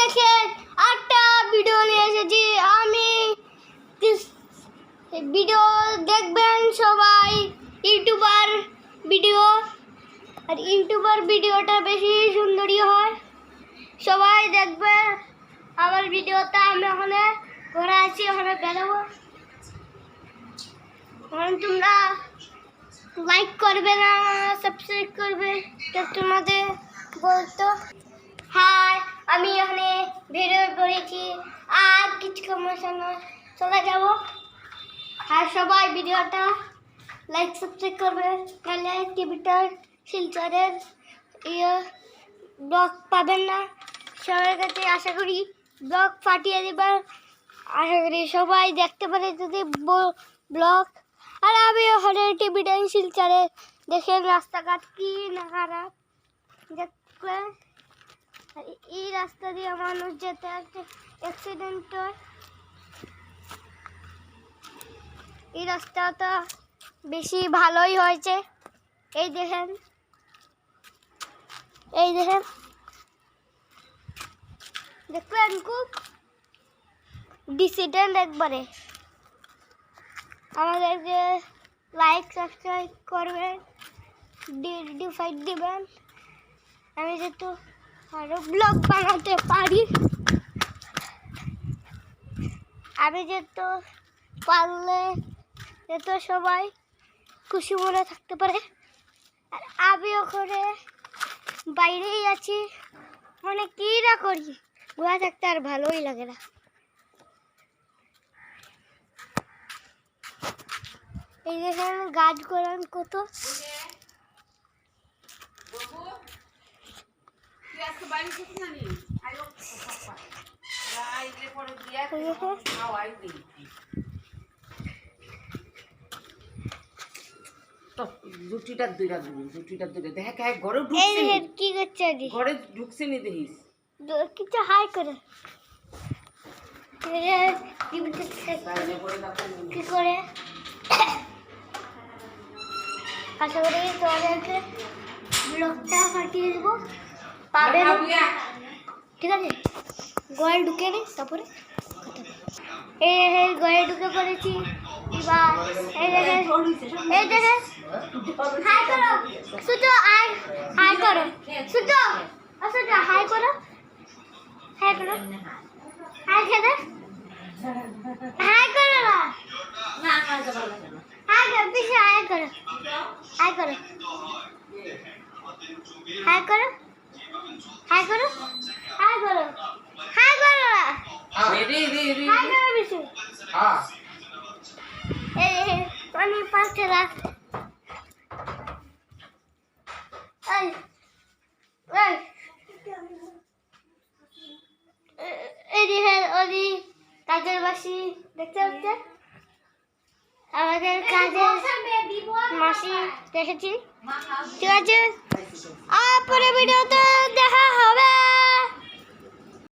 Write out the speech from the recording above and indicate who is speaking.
Speaker 1: দেখেন একটা ভিডিও নিয়ে এসেছি আমি। ভিডিও দেখবেন সবাই, ইউটিউবার ভিডিও। আর ইউটিউবার ভিডিওটা বেশি সুন্দরী হয়, সবাই দেখবে আমার ভিডিওটা। আমি ওখানে ঘরে আছি, ওখানে বেরোবো। তোমরা লাইক করবে না, সাবস্ক্রাইব করবে, তোমাদের বলতো। হ্যাঁ, আমি এখানে ভিডিও করেছি, আর কিছু সময় চলে যাব। আর সবাই ভিডিওটা লাইক সাবস্ক্রাইব করবে, তাহলে টিভিটার শিলচরের ব্লগ পাবেন না। সবার কাছে আশা করি ব্লগ পাঠিয়ে দেবার, আশা করি সবাই দেখতে পারে যদি ব্লগ। আর আমি ওখানে টিভিটা শিলচরে দেখেন রাস্তাঘাট কি না খারাপ দেখবে। এই রাস্তা দিয়ে মানুষ যেতে আসতে অ্যাক্সিডেন্ট হয়। এই রাস্তাটা বেশি ভালোই হয়েছে। এই দেখেন দেখলেন খুব ডিসিডেন্ট একবারে। আমাদেরকে লাইক সাবস্ক্রাইব করবেন, ডিফাইট দিবেন। আমি যেহেতু আরো ব্লগ বানাতে পারি, আমি যেহেতু পারলে যেহেতু সবাই খুশি মনে থাকতে পারে। আর আমি ওখানে বাইরেই আছি, মানে কি না করি, ঘোরা থাকতে আর ভালোই লাগে না। এই দেখেন গাছ গোলান কত।
Speaker 2: জুটিটা দুইটা দেখা কে ঘরে ঢুকছে নি,
Speaker 1: কি করছে
Speaker 2: ঘরে ঢুকছে নি দেখিস
Speaker 1: কিছু হাই করে কি করে। আশা করি তোমাদেরকে ব্লগটা পাঠিয়ে দেবো, পাবেন। ঠিক আছে, ঘরে ঢুকে নি, তারপরে এই ঘরে ঢুকে পড়েছি। এবার এই দেখেন হাই করো সুটো, হাই করো সুটো, সুটো হাই করো, হাই করো, হাই খেতে, হাই করো না, হাই করো পিছে, হাই করো, হাই করো, হাই করো, হাই করো, হাই করো, হাই করো না, হাই করো পিছে। আমি পাশে রাখ। এই দেখেন ওদি কাজের বাসি দেখতে পাচ্ছেন, আমাদের কাজের মাসি দেখেছি। ঠিক আছে, আর পরে ভিডিওতে দেখা হবে।